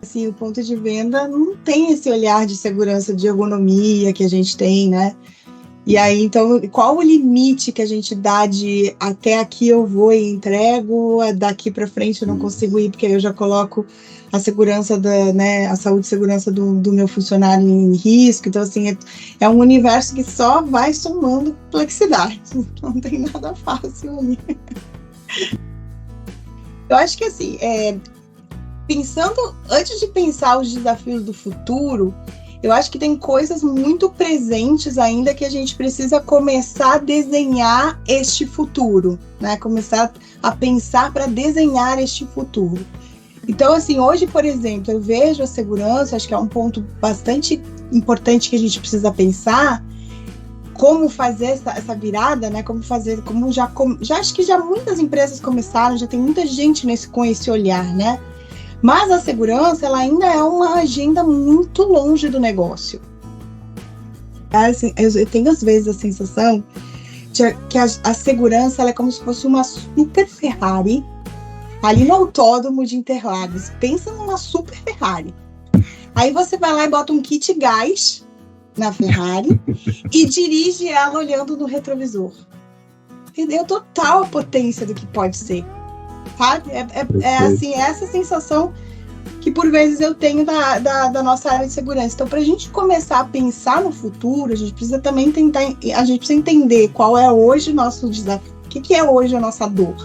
Assim, o ponto de venda não tem esse olhar de segurança, de ergonomia que a gente tem, né? E aí, então, qual o limite que a gente dá de até aqui eu vou e entrego, daqui para frente eu não consigo ir, porque eu já coloco a segurança, né, a saúde e segurança do meu funcionário em risco. Então, assim, é um universo que só vai somando complexidade. Não tem nada fácil ali. Eu acho que, assim, antes de pensar os desafios do futuro, eu acho que tem coisas muito presentes ainda que a gente precisa começar a desenhar este futuro, né? Começar a pensar para desenhar este futuro. Então, assim, hoje, por exemplo, eu vejo a segurança, acho que é um ponto bastante importante que a gente precisa pensar, como fazer essa virada, né? Como já acho que já muitas empresas começaram, já tem muita gente com esse olhar, né? Mas a segurança, ela ainda é uma agenda muito longe do negócio. Assim, eu tenho, às vezes, a sensação que a segurança ela é como se fosse uma super Ferrari ali no autódromo de Interlagos. Pensa numa super Ferrari. Aí você vai lá e bota um kit gás na Ferrari e dirige ela olhando no retrovisor. Entendeu? Total a potência do que pode ser. Sabe? Assim, essa sensação que por vezes eu tenho da nossa área de segurança. Então, para a gente começar a pensar no futuro, a gente precisa também a gente precisa entender qual é hoje o nosso desafio, o que é hoje a nossa dor.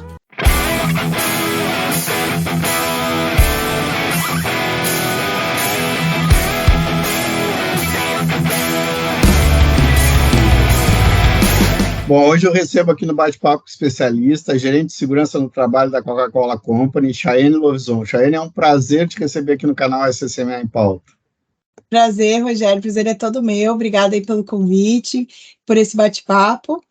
Bom, hoje eu recebo aqui no Bate-Papo especialista, gerente de segurança no trabalho da Coca-Cola Company, Chayane Lovison. Chayane, é um prazer te receber aqui no canal SCCMA em Pauta. Prazer, Rogério, prazer é todo meu. Obrigada aí pelo convite, por esse bate-papo.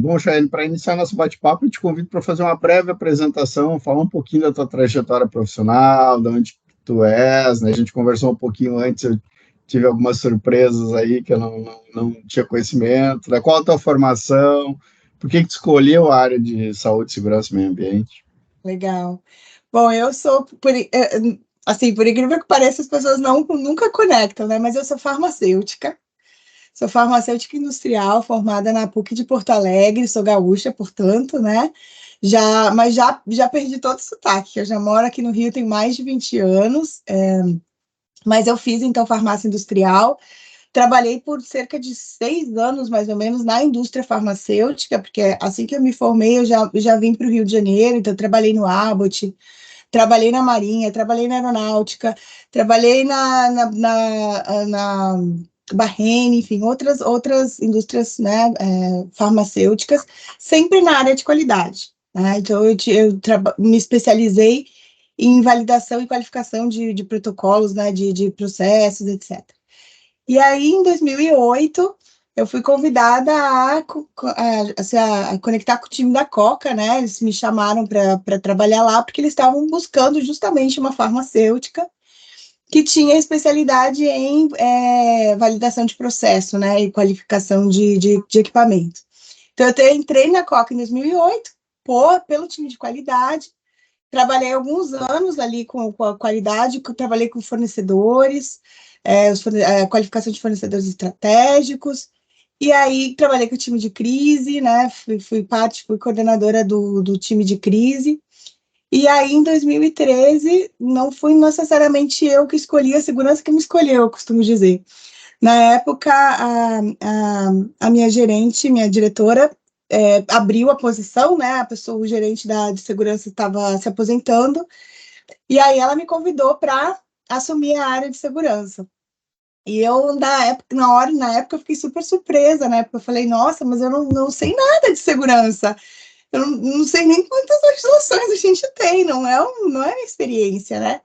Bom, Chayane, para iniciar nosso bate-papo, eu te convido para fazer uma breve apresentação, falar um pouquinho da tua trajetória profissional, de onde tu és, né? A gente conversou um pouquinho antes, eu tive algumas surpresas aí que eu não tinha conhecimento, né? Qual a tua formação? Por que tu escolheu a área de saúde, segurança e meio ambiente? Legal. Bom, eu sou, assim, por incrível que pareça, as pessoas nunca conectam, né? Mas eu sou farmacêutica. Sou farmacêutica industrial, formada na PUC de Porto Alegre, sou gaúcha, portanto, né? Mas já perdi todo o sotaque. Eu já moro aqui no Rio tem mais de 20 anos, mas eu fiz, então, farmácia industrial. Trabalhei por cerca de 6 anos, mais ou menos, na indústria farmacêutica, porque assim que eu me formei, eu já vim para o Rio de Janeiro, então trabalhei no Abbott, trabalhei na Marinha, trabalhei na Aeronáutica, trabalhei na Bahrein, enfim, outras indústrias, né, farmacêuticas, sempre na área de qualidade, né? Então, me especializei em validação e qualificação de protocolos, né, de processos, etc. E aí, em 2008, eu fui convidada a conectar com o time da Coca, né? Eles me chamaram para trabalhar lá, porque eles estavam buscando justamente uma farmacêutica que tinha especialidade em validação de processo, né? E qualificação de equipamento. Então, eu entrei na Coca em 2008, pelo time de qualidade. Trabalhei alguns anos ali com a qualidade, trabalhei com fornecedores, qualificação de fornecedores estratégicos, e aí trabalhei com o time de crise, né? Fui coordenadora do time de crise. E aí, em 2013, não fui necessariamente eu que escolhi, a segurança que me escolheu, eu costumo dizer. Na época, a minha gerente, minha diretora, abriu a posição, né? O gerente de segurança estava se aposentando, e aí ela me convidou para assumir a área de segurança. E eu, na época, eu fiquei super surpresa, né? Porque eu falei, nossa, mas eu não sei nada de segurança. Eu não sei nem quantas legislações a gente tem, não é uma experiência, né?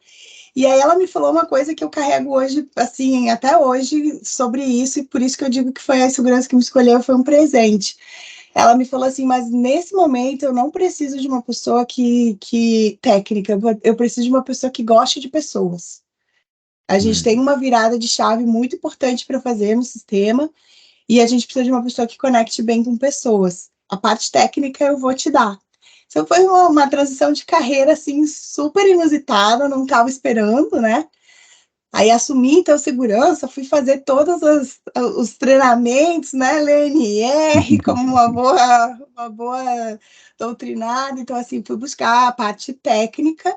E aí ela me falou uma coisa que eu carrego hoje, assim, até hoje, sobre isso, e por isso que eu digo que foi a segurança que me escolheu, foi um presente. Ela me falou assim, mas nesse momento eu não preciso de uma pessoa que técnica, eu preciso de uma pessoa que goste de pessoas. A gente tem uma virada de chave muito importante para fazer no sistema, e a gente precisa de uma pessoa que conecte bem com pessoas. A parte técnica eu vou te dar. Isso foi uma transição de carreira, assim, super inusitada, não estava esperando, né? Aí assumi, então, segurança, fui fazer todos os treinamentos, né, LNR, como uma boa doutrinada, então, assim, fui buscar a parte técnica,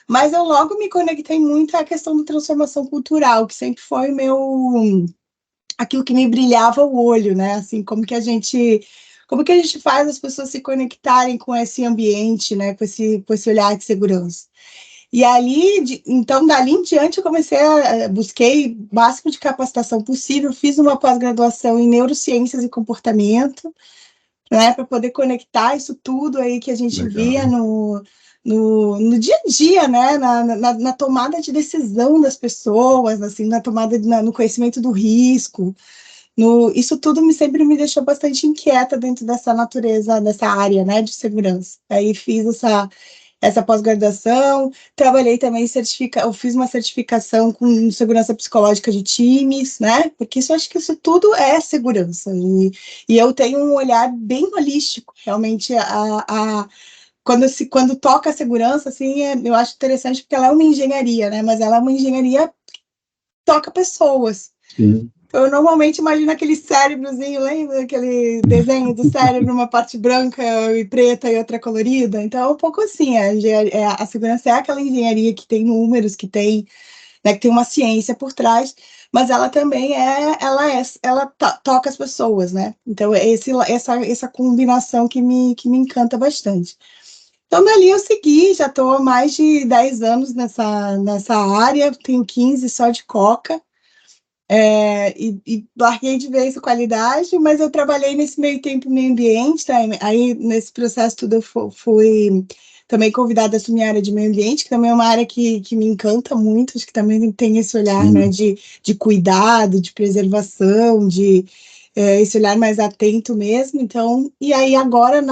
mas eu logo me conectei muito à questão da transformação cultural, que sempre foi aquilo que me brilhava o olho, né, assim, como que a gente faz as pessoas se conectarem com esse ambiente, né, com esse olhar de segurança. E ali, então, dali em diante, eu busquei o máximo de capacitação possível, fiz uma pós-graduação em neurociências e comportamento, né, para poder conectar isso tudo aí que a gente via no dia a dia, né, na tomada de decisão das pessoas, assim, no conhecimento do risco, isso tudo sempre me deixou bastante inquieta dentro dessa natureza, dessa área, né, de segurança. Aí fiz essa pós-graduação, trabalhei também, eu fiz uma certificação com segurança psicológica de times, né? Porque acho que isso tudo é segurança. E eu tenho um olhar bem holístico, realmente, quando toca a segurança, assim, eu acho interessante porque ela é uma engenharia, né? Mas ela é uma engenharia que toca pessoas. Sim. Eu normalmente imagino aquele cérebrozinho, lembra aquele desenho do cérebro, uma parte branca e preta e outra colorida? Então, é um pouco assim, a segurança é aquela engenharia que tem números, né, que tem uma ciência por trás, mas ela também toca as pessoas, né? Então, essa combinação que me encanta bastante. Então, dali eu segui, já estou há mais de 10 anos nessa área, tenho 15 só de Coca, e larguei de vez a qualidade, mas eu trabalhei nesse meio tempo no meio ambiente, tá? Aí nesse processo tudo eu fui também convidada a assumir a área de meio ambiente, que também é uma área que me encanta muito, acho que também tem esse olhar, né, de cuidado, de preservação, esse olhar mais atento mesmo. Então, e aí agora,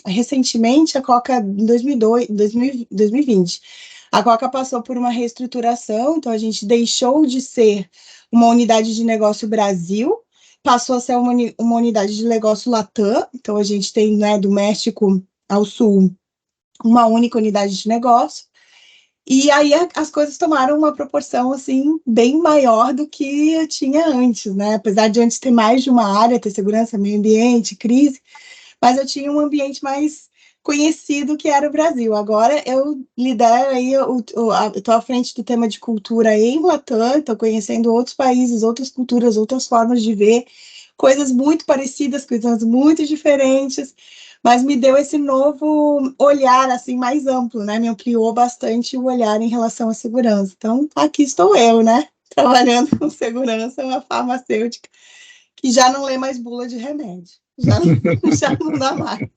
recentemente, a Coca, em 2020, a Coca passou por uma reestruturação, então a gente deixou de ser uma unidade de negócio Brasil, passou a ser uma unidade de negócio Latam, então a gente tem, né, do México ao Sul, uma única unidade de negócio, e aí as coisas tomaram uma proporção, assim, bem maior do que eu tinha antes, né, apesar de antes ter mais de uma área, ter segurança, meio ambiente, crise, mas eu tinha um ambiente mais conhecido que era o Brasil. Agora eu lidero aí, eu estou à frente do tema de cultura em Latam, estou conhecendo outros países, outras culturas, outras formas de ver, coisas muito parecidas, coisas muito diferentes, mas me deu esse novo olhar, assim, mais amplo, né? Me ampliou bastante o olhar em relação à segurança. Então, aqui estou eu, né? Trabalhando com segurança, uma farmacêutica que já não lê mais bula de remédio. Já não dá mais.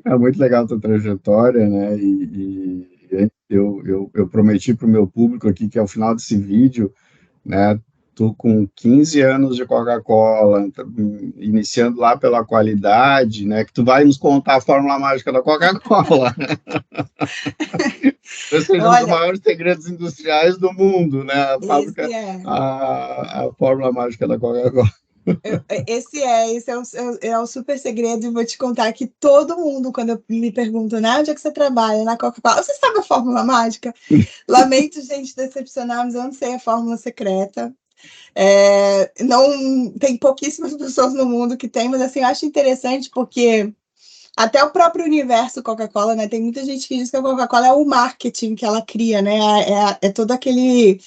É muito legal a tua trajetória, né? Eu prometi para o meu público aqui que ao final desse vídeo, né? Tu com 15 anos de Coca-Cola, iniciando lá pela qualidade, né? Que tu vai nos contar a fórmula mágica da Coca-Cola. Esse é um dos maiores segredos industriais do mundo, né? A fábrica, a fórmula mágica da Coca-Cola. Esse é o super segredo, e vou te contar que todo mundo, quando me perguntam, né, onde é que você trabalha? Na Coca-Cola. Você sabe a fórmula mágica? Lamento, gente, decepcionar, mas eu não sei a fórmula secreta. Não, tem pouquíssimas pessoas no mundo que tem, mas assim, eu acho interessante porque até o próprio universo Coca-Cola, né? Tem muita gente que diz que a Coca-Cola é o marketing que ela cria, né? É todo aquele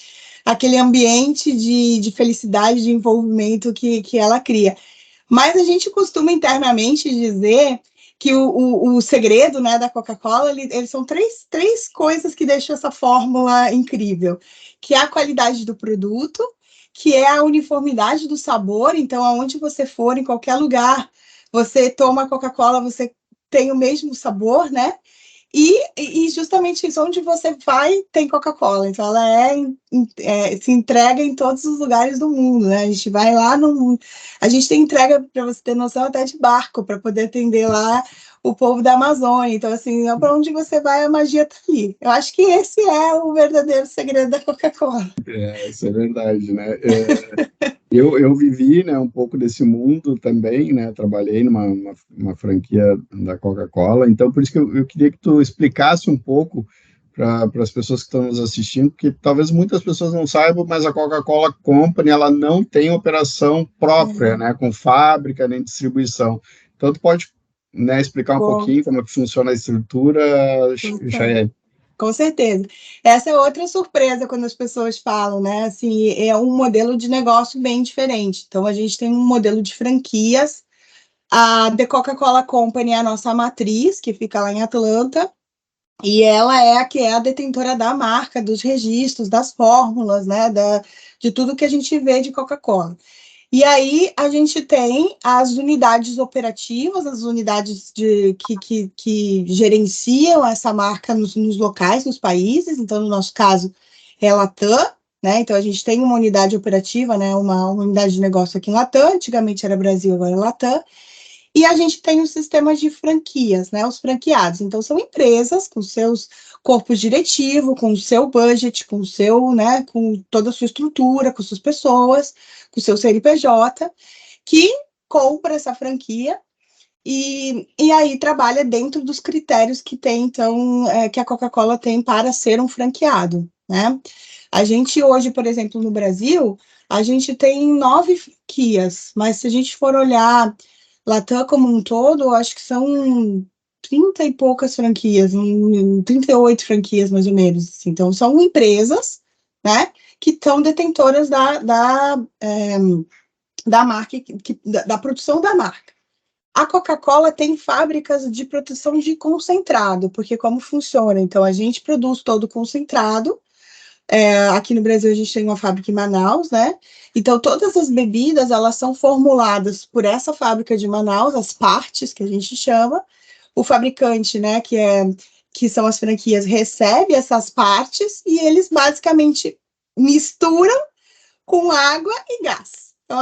ambiente de felicidade, de envolvimento que ela cria. Mas a gente costuma internamente dizer que o segredo, né, da Coca-Cola, eles são três coisas que deixam essa fórmula incrível, que é a qualidade do produto, que é a uniformidade do sabor, então aonde você for, em qualquer lugar, você toma Coca-Cola, você tem o mesmo sabor, né? E justamente isso, onde você vai, tem Coca-Cola. Então, ela se entrega em todos os lugares do mundo, né? A gente vai lá no... A gente tem entrega, para você ter noção, até de barco, para poder atender lá o povo da Amazônia. Então, assim, para onde você vai, a magia está ali. Eu acho que esse é o verdadeiro segredo da Coca-Cola. Isso é verdade, né? Eu vivi, né, um pouco desse mundo também, né, trabalhei numa franquia da Coca-Cola, então por isso que eu queria que tu explicasse um pouco para as pessoas que estão nos assistindo, porque talvez muitas pessoas não saibam, mas a Coca-Cola Company, ela não tem operação própria, Uhum. né, com fábrica nem distribuição. Então tu pode, né, explicar um Com, pouquinho como é que funciona a estrutura, com Chayane? com certeza. Essa é outra surpresa quando as pessoas falam, né? Assim, é um modelo de negócio bem diferente. Então, a gente tem um modelo de franquias. A The Coca-Cola Company é a nossa matriz, que fica lá em Atlanta, e ela é a que é a detentora da marca, dos registros, das fórmulas, né? De tudo que a gente vê de Coca-Cola. E aí a gente tem as unidades operativas, as unidades que gerenciam essa marca nos locais, nos países. Então, no nosso caso, é a Latam, né? Então, a gente tem uma unidade operativa, né? Uma unidade de negócio aqui em Latam. Antigamente era Brasil, agora é Latam. E a gente tem os sistemas de franquias, né? Os franqueados. Então, são empresas com seus corpos diretivos, com o seu budget, com o seu, né? Com toda a sua estrutura, com suas pessoas, com o seu CNPJ, que compra essa franquia e aí trabalha dentro dos critérios que tem, então, que a Coca-Cola tem para ser um franqueado, né? A gente hoje, por exemplo, no Brasil, a gente tem 9 franquias, mas se a gente for olhar Latam como um todo, eu acho que são 30 e poucas franquias, 38 franquias mais ou menos. Assim. Então, são empresas, né, que estão detentoras da marca, da produção da marca. A Coca-Cola tem fábricas de produção de concentrado, porque como funciona? Então, a gente produz todo concentrado. Aqui no Brasil, a gente tem uma fábrica em Manaus, né? Então, todas as bebidas, elas são formuladas por essa fábrica de Manaus, as partes, que a gente chama. O fabricante, né, que são as franquias, recebe essas partes e eles basicamente misturam com água e gás. Então,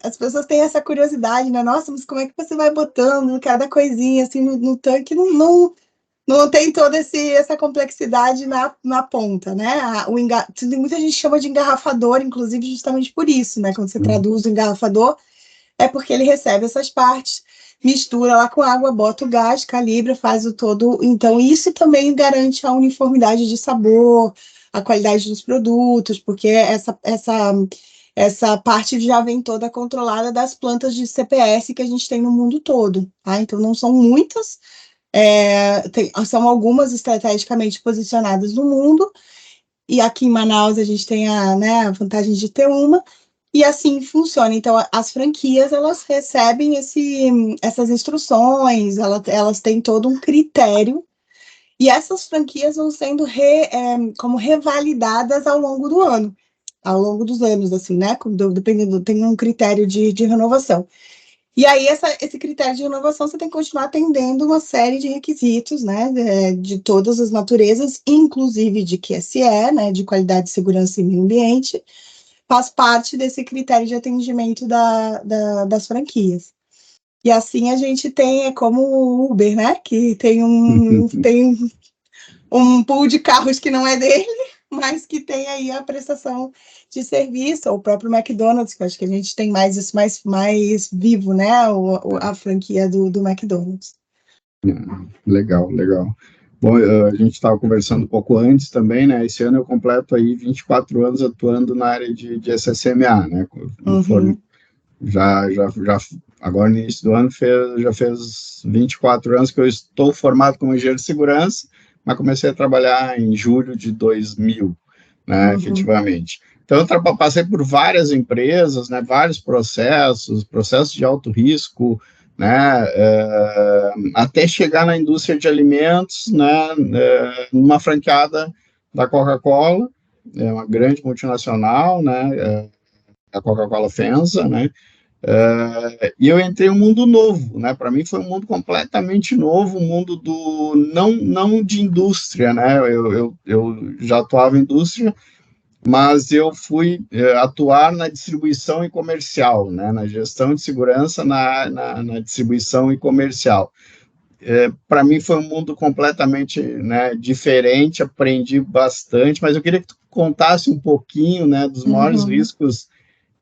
as pessoas têm essa curiosidade, né? Nossa, mas como é que você vai botando cada coisinha assim no tanque? Não tem toda essa complexidade na ponta, né? Muita gente chama de engarrafador, inclusive, justamente por isso, né? Quando você traduz o engarrafador, é porque ele recebe essas partes, mistura lá com água, bota o gás, calibra, faz o todo. Então, isso também garante a uniformidade de sabor, a qualidade dos produtos, porque essa parte já vem toda controlada das plantas de CPS que a gente tem no mundo todo, tá? Então, não são muitas, são algumas estrategicamente posicionadas no mundo, e aqui em Manaus a gente tem né, a vantagem de ter uma, e assim funciona. Então, as franquias, elas recebem essas instruções, elas têm todo um critério, e essas franquias vão sendo como revalidadas ao longo do ano, ao longo dos anos, assim, né? Dependendo, tem um critério de renovação. E aí, esse critério de inovação, você tem que continuar atendendo uma série de requisitos, né, de todas as naturezas, inclusive de QSE, né, de qualidade, segurança e meio ambiente, faz parte desse critério de atendimento das franquias. E assim a gente tem, é como o Uber, né, que tem um pool de carros que não é dele, mas que tem aí a prestação de serviço, ou o próprio McDonald's, que eu acho que a gente tem mais isso mais vivo, né? A franquia do McDonald's. Legal, legal. Bom, a gente estava conversando um pouco antes também, né? Esse ano eu completo aí 24 anos atuando na área de SSMA, né? Uhum. Já, agora no início do ano já fez 24 anos que eu estou formado como engenheiro de segurança, mas comecei a trabalhar em julho de 2000, né? Uhum. Efetivamente. Então eu passei por várias empresas, né? Vários processos de alto risco, né, até chegar na indústria de alimentos, né, numa franqueada da Coca-Cola, uma grande multinacional, né, a Coca-Cola FEMSA, né, e eu entrei em um mundo novo, né, para mim foi um mundo completamente novo, um mundo não de indústria, né, eu já atuava em indústria, mas eu fui atuar na distribuição e comercial, né, na gestão de segurança na distribuição e comercial. para mim foi um mundo completamente, né, diferente, aprendi bastante, mas eu queria que tu contasse um pouquinho, né, dos maiores riscos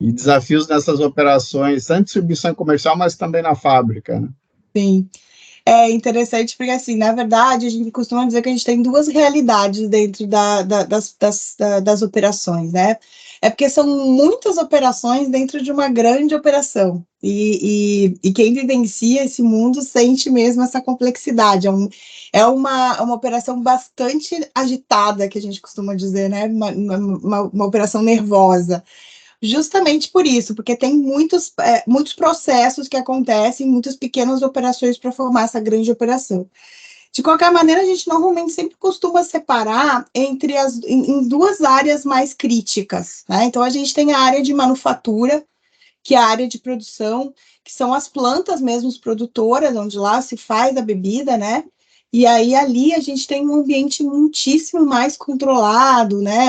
e desafios nessas operações, tanto distribuição comercial, mas também na fábrica, né? Sim. É interessante porque, assim, na verdade, a gente costuma dizer que a gente tem duas realidades dentro das operações, né? É porque são muitas operações dentro de uma grande operação. E quem vivencia esse mundo sente mesmo essa complexidade. É uma operação bastante agitada, que a gente costuma dizer, né? Uma operação nervosa. Justamente por isso, porque tem muitos processos que acontecem, muitas pequenas operações para formar essa grande operação. De qualquer maneira, a gente normalmente sempre costuma separar em duas áreas mais críticas, né? Então, a gente tem a área de manufatura, que é a área de produção, que são as plantas mesmo produtoras, onde lá se faz a bebida, né? E aí ali a gente tem um ambiente muitíssimo mais controlado, né?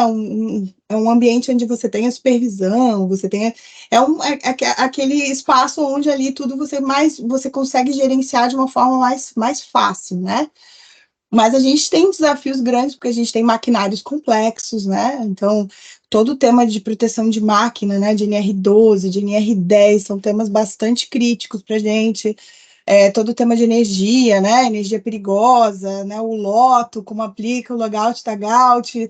É um ambiente onde você tem a supervisão, você tem aquele espaço onde ali tudo você consegue gerenciar de uma forma mais fácil, né? Mas a gente tem desafios grandes, porque a gente tem maquinários complexos, né? Então, todo o tema de proteção de máquina, né? De NR12, de NR10, são temas bastante críticos para a gente. Todo o tema de energia, né? Energia perigosa, né? O loto, como aplica o logout, tagout,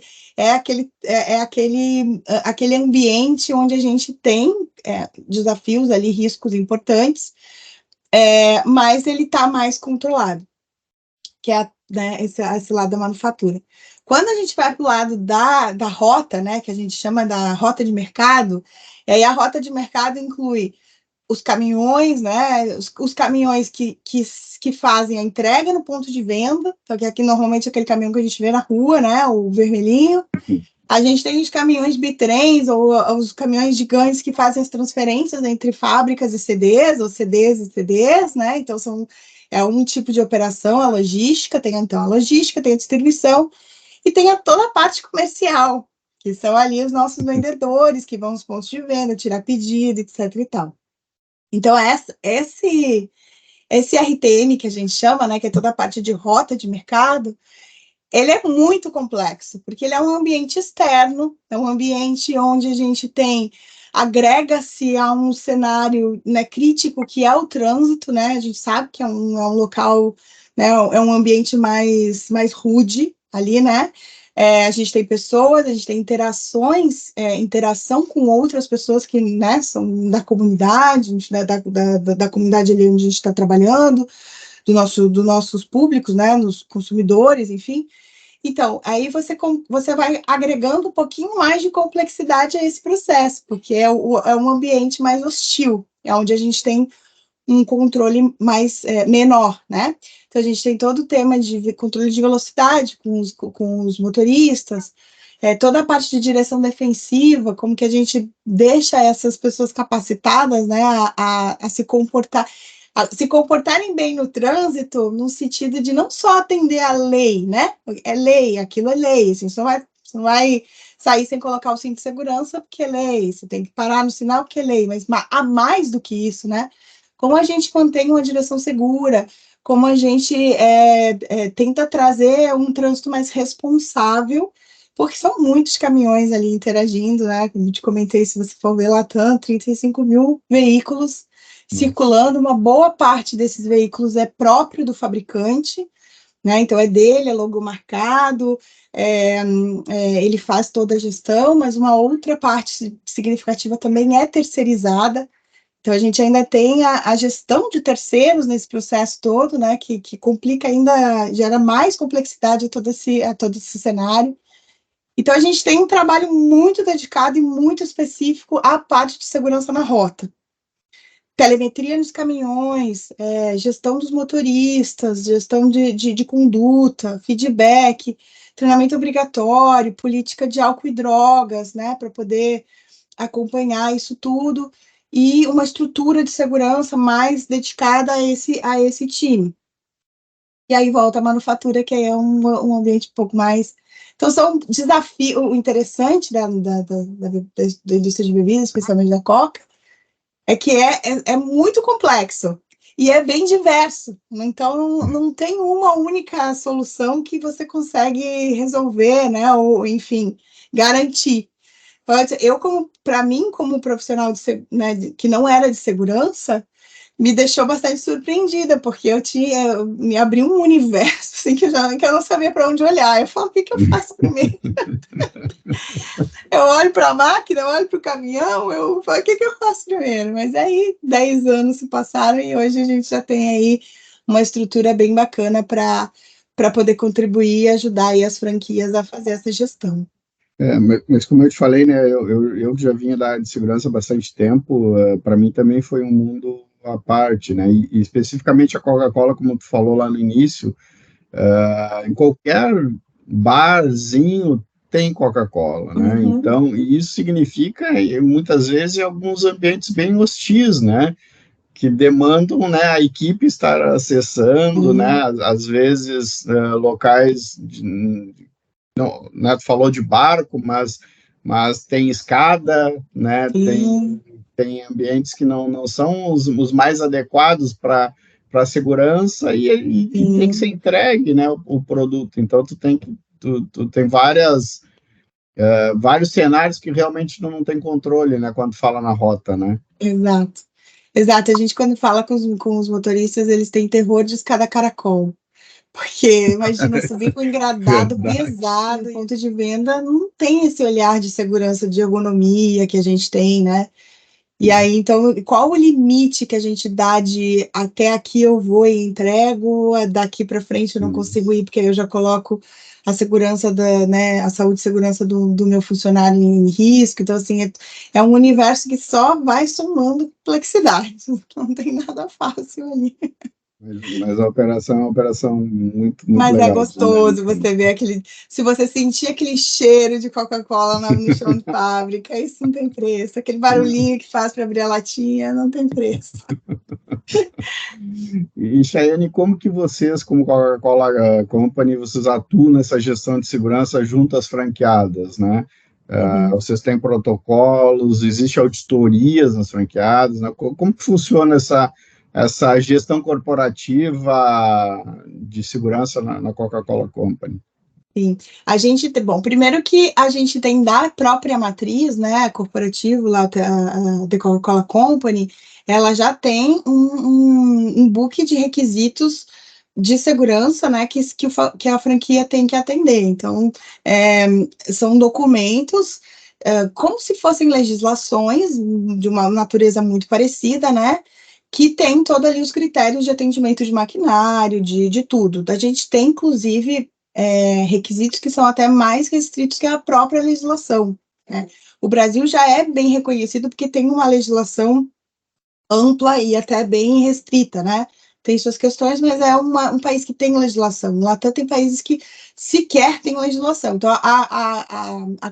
aquele ambiente onde a gente tem desafios ali, riscos importantes, mas ele está mais controlado, que é, né, esse lado da manufatura. Quando a gente vai para o lado da rota, né, que a gente chama da rota de mercado, e aí a rota de mercado inclui os caminhões, né, os caminhões que fazem a entrega no ponto de venda, então, que aqui normalmente é aquele caminhão que a gente vê na rua, né, o vermelhinho. A gente tem os caminhões bitrens, ou os caminhões gigantes que fazem as transferências entre fábricas e CDs, ou CDs e CDs, né? Então, é um tipo de operação, a logística, tem então a logística, tem a distribuição, e tem toda a parte comercial, que são ali os nossos vendedores, que vão aos pontos de venda, tirar pedido, etc e tal. Então, esse RTM que a gente chama, né, que é toda a parte de rota de mercado, ele é muito complexo, porque ele é um ambiente externo, é um ambiente onde a gente agrega-se a um cenário, né, crítico, que é o trânsito, né, a gente sabe que é um local, né, é um ambiente mais rude ali, né, a gente tem pessoas, a gente tem interação com outras pessoas que, né, são da comunidade, né, da comunidade ali onde a gente está trabalhando, dos nossos públicos, né, nos consumidores, enfim. Então, aí você vai agregando um pouquinho mais de complexidade a esse processo, porque é um ambiente mais hostil, é onde a gente tem um controle menor, né? Então, a gente tem todo o tema de controle de velocidade com os motoristas, toda a parte de direção defensiva, como que a gente deixa essas pessoas capacitadas, né, a se comportarem bem no trânsito, no sentido de não só atender a lei, né? É lei, aquilo é lei, assim, você não vai sair sem colocar o cinto de segurança porque é lei, você tem que parar no sinal porque é lei, mas há mais do que isso, né? Como a gente mantém uma direção segura, como a gente tenta trazer um trânsito mais responsável, porque são muitos caminhões ali interagindo, né? Como eu te comentei, se você for ver Latam, 35 mil veículos circulando, uma boa parte desses veículos é próprio do fabricante, né? Então é dele, é logomarcado, ele faz toda a gestão, mas uma outra parte significativa também é terceirizada. Então, a gente ainda tem a gestão de terceiros nesse processo todo, né, que complica ainda, gera mais complexidade a todo esse cenário. Então, a gente tem um trabalho muito dedicado e muito específico à parte de segurança na rota. Telemetria nos caminhões, gestão dos motoristas, gestão de conduta, feedback, treinamento obrigatório, política de álcool e drogas, né, para poder acompanhar isso tudo, e uma estrutura de segurança mais dedicada a esse time. E aí volta a manufatura, que é um ambiente um pouco mais... Então, são desafios... O interessante da indústria de bebidas, especialmente da Coca, é que é muito complexo. E é bem diverso, então não tem uma única solução que você consegue resolver, né? Ou, enfim, garantir. Eu, para mim, como profissional né, que não era de segurança, me deixou bastante surpreendida, porque eu me abri um universo assim, que eu não sabia para onde olhar. Eu falo, o que, que eu faço primeiro? Eu olho para a máquina, eu olho para o caminhão, eu falo, o que, que eu faço primeiro? Mas aí 10 anos se passaram e hoje a gente já tem aí uma estrutura bem bacana para poder contribuir e ajudar aí as franquias a fazer essa gestão. Mas como eu te falei, né, eu já vinha da área de segurança há bastante tempo, para mim também foi um mundo à parte, né, e especificamente a Coca-Cola, como tu falou lá no início, em qualquer barzinho tem Coca-Cola, né, então isso significa, muitas vezes, alguns ambientes bem hostis, né, que demandam, né, a equipe estar acessando, né, às vezes locais não, né, tu falou de barco, mas tem escada, né, tem ambientes que não são os mais adequados para segurança e tem que ser entregue, né, o produto. Então tu tem vários cenários que realmente não tem controle, né, quando fala na rota, né? Exato. Exato, a gente quando fala com os motoristas, eles têm terror de escada caracol. Porque, imagina, subir com um engradado Verdade. pesado, em ponto de venda, não tem esse olhar de segurança, de ergonomia que a gente tem, né? E aí, então, qual o limite que a gente dá de até aqui eu vou e entrego, daqui para frente eu não consigo ir, porque aí eu já coloco a segurança né, a saúde e segurança do meu funcionário em risco. Então, assim, é um universo que só vai somando complexidade. Não tem nada fácil ali. Mas a operação é uma operação muito Mas é legal. gostoso você ver aquele. Se você sentir aquele cheiro de Coca-Cola no chão de fábrica, isso não tem preço. Aquele barulhinho que faz para abrir a latinha, não tem preço. E, Chayane, como que vocês, como Coca-Cola Company, vocês atuam nessa gestão de segurança junto às franqueadas, né? Vocês têm protocolos, existe auditorias nas franqueadas, né? Como que funciona essa gestão corporativa de segurança na Coca-Cola Company? Sim, a gente tem, bom, primeiro que a gente tem da própria matriz, né, corporativo, lá, a The Coca-Cola Company, ela já tem um book de requisitos de segurança, né, que a franquia tem que atender. Então, são documentos, como se fossem legislações de uma natureza muito parecida, né, que tem todos ali os critérios de atendimento de maquinário, de tudo. A gente tem, inclusive, requisitos que são até mais restritos que a própria legislação, né? O Brasil já é bem reconhecido porque tem uma legislação ampla e até bem restrita, né? Tem suas questões, mas é um país que tem legislação. Lá tem países que sequer têm legislação. Então, a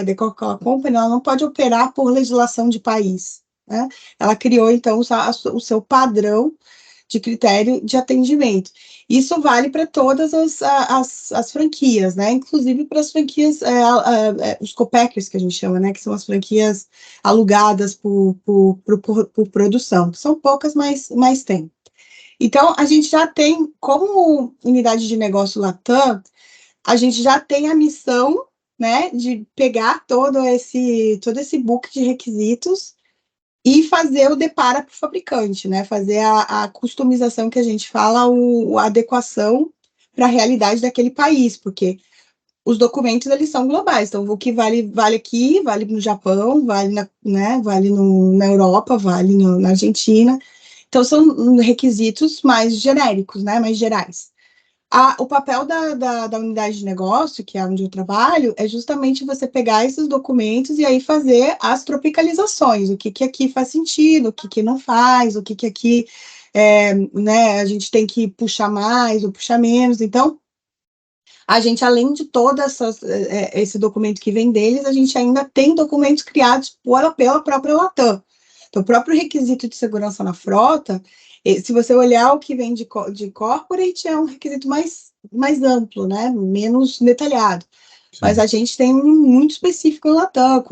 The Coca-Cola Company, ela não pode operar por legislação de país, né? Ela criou, então, o seu padrão de critério de atendimento. Isso vale para todas as franquias, né? Inclusive para as franquias, os co-packers, que a gente chama, né? Que são as franquias alugadas por produção. São poucas, mas tem. Então, a gente já tem, como unidade de negócio Latam, a gente já tem a missão, né, de pegar todo esse book de requisitos e fazer o depara para o fabricante, né? Fazer a customização que a gente fala, a adequação para a realidade daquele país, porque os documentos eles são globais, então o que vale aqui, vale no Japão, vale na Europa, vale na Argentina. Então são requisitos mais genéricos, né? Mais gerais. O papel da unidade de negócio, que é onde eu trabalho, é justamente você pegar esses documentos e aí fazer as tropicalizações, o que aqui faz sentido, o que não faz, o que aqui né, a gente tem que puxar mais ou puxar menos. Então, a gente, além de todo esse documento que vem deles, a gente ainda tem documentos criados pela própria Latam. Então, o próprio requisito de segurança na frota, se você olhar o que vem de corporate, é um requisito mais amplo, né? Menos detalhado. Mas a gente tem um muito específico em Latam,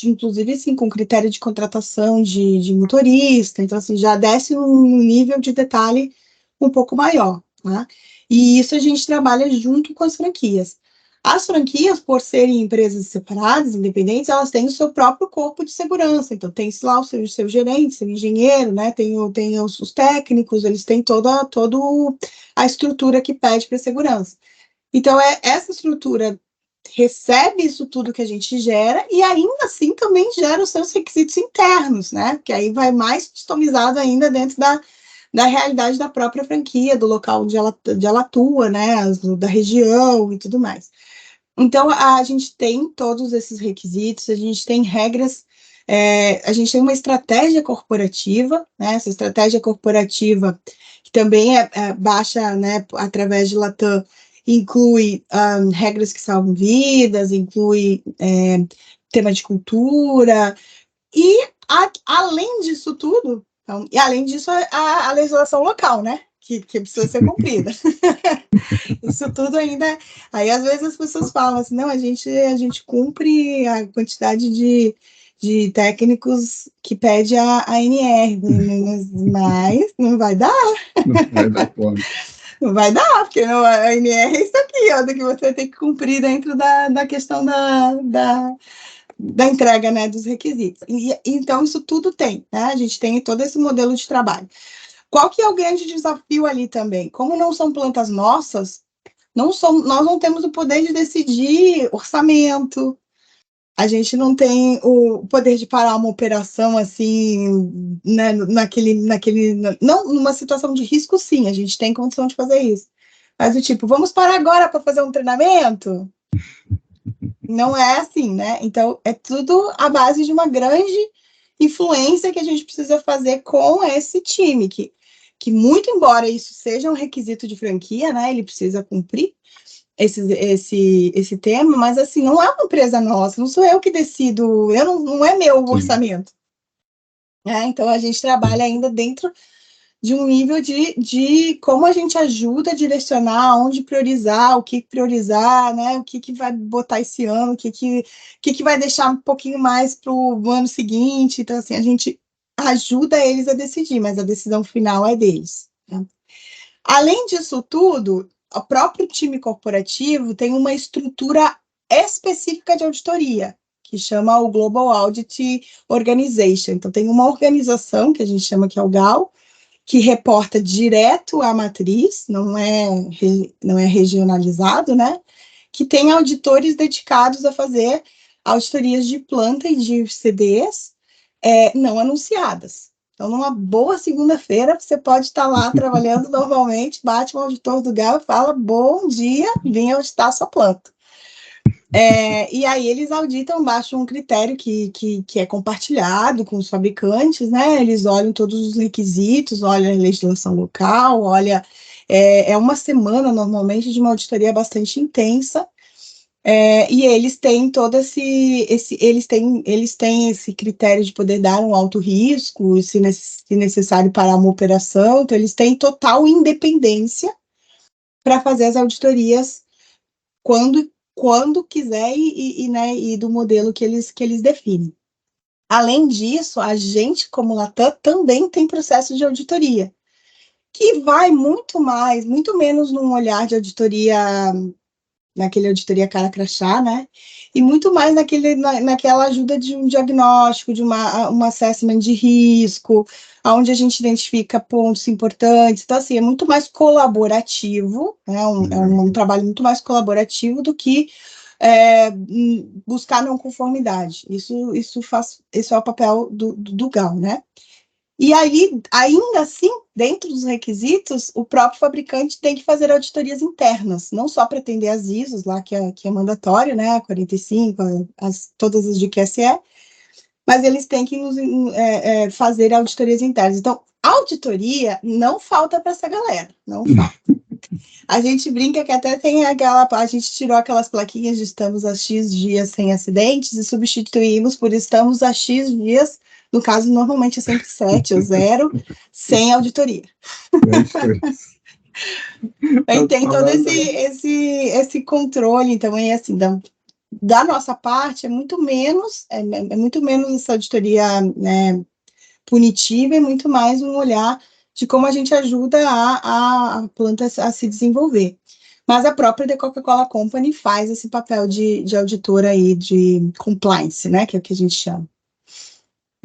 inclusive, assim, com critério de contratação de motorista, então, assim, já desce um nível de detalhe um pouco maior, tá? E isso a gente trabalha junto com as franquias. As franquias, por serem empresas separadas, independentes, elas têm o seu próprio corpo de segurança. Então, tem lá o seu gerente, seu engenheiro, né? Tem os técnicos, eles têm toda a estrutura que pede para segurança. Então, essa estrutura recebe isso tudo que a gente gera e ainda assim também gera os seus requisitos internos, né? Que aí vai mais customizado ainda dentro da realidade da própria franquia, do local onde ela atua, né? Da região e tudo mais. Então, a gente tem todos esses requisitos, a gente tem regras, a gente tem uma estratégia corporativa, né? Essa estratégia corporativa, que também é baixa, né, através de Latam, inclui regras que salvam vidas, inclui tema de cultura, e além disso tudo, então, e além disso, a legislação local, né? Que precisa ser cumprida. Isso tudo ainda. Aí, às vezes, as pessoas falam assim: não, a gente cumpre a quantidade de técnicos que pede a ANR, mas não vai dar. Não vai dar conta. Não vai dar, porque a ANR é isso aqui, ó, do que você tem que cumprir dentro da questão da entrega, né, dos requisitos. Então, isso tudo tem, né? A gente tem todo esse modelo de trabalho. Qual que é o grande desafio ali também? Como não são plantas nossas, nós não temos o poder de decidir orçamento, a gente não tem o poder de parar uma operação assim, né, não, numa situação de risco, sim, a gente tem condição de fazer isso. Mas o tipo, vamos parar agora para fazer um treinamento? Não é assim, né? Então, é tudo à base de uma grande influência que a gente precisa fazer com esse time, que muito embora isso seja um requisito de franquia, né? Ele precisa cumprir esse tema, mas assim, não é uma empresa nossa, não sou eu que decido, não é meu orçamento. Então, a gente trabalha ainda dentro de um nível de como a gente ajuda a direcionar, onde priorizar, o que priorizar, né? O que vai botar esse ano, o que vai deixar um pouquinho mais para o ano seguinte. Então, assim, a gente ajuda eles a decidir, mas a decisão final é deles. Né? Além disso tudo, o próprio time corporativo tem uma estrutura específica de auditoria, que chama o Global Audit Organization. Então, tem uma organização que a gente chama que é o GAO, que reporta direto à matriz, não é regionalizado, né? Que tem auditores dedicados a fazer auditorias de planta e de CDs não anunciadas. Então, numa boa segunda-feira, você pode estar lá trabalhando normalmente, bate um auditor do GAO e fala, bom dia, vim auditar sua planta. E aí eles auditam baixo um critério que é compartilhado com os fabricantes, né? Eles olham todos os requisitos, olham a legislação local, olha... É uma semana, normalmente, de uma auditoria bastante intensa, e eles têm todo eles têm esse critério de poder dar um alto risco, se necessário parar uma operação, então eles têm total independência para fazer as auditorias quando quiser né, e do modelo que eles definem. Além disso, a gente, como Latam, também tem processo de auditoria, que vai muito menos num olhar de auditoria, naquele auditoria cara crachá, né? E muito mais naquela ajuda de um diagnóstico, de uma assessment de risco, onde a gente identifica pontos importantes. Então, assim, é muito mais colaborativo, né? É um trabalho muito mais colaborativo do que buscar não conformidade. Isso é o papel do GAO, né? E aí, ainda assim, dentro dos requisitos, o próprio fabricante tem que fazer auditorias internas, não só para atender as ISOs, lá que é mandatório, né, 45, todas as de QSE, mas eles têm que fazer auditorias internas. Então, auditoria não falta para essa galera, não falta. A gente brinca que até tem a gente tirou aquelas plaquinhas de estamos a X dias sem acidentes e substituímos por estamos a X dias, no caso, normalmente é sempre 7 ou 0, sem auditoria. Aí tem todo esse controle, então é assim, da nossa parte, é muito menos essa auditoria, né, punitiva, e muito mais um olhar de como a gente ajuda a planta a se desenvolver. Mas a própria The Coca-Cola Company faz esse papel de auditora aí, de compliance, né, que é o que a gente chama.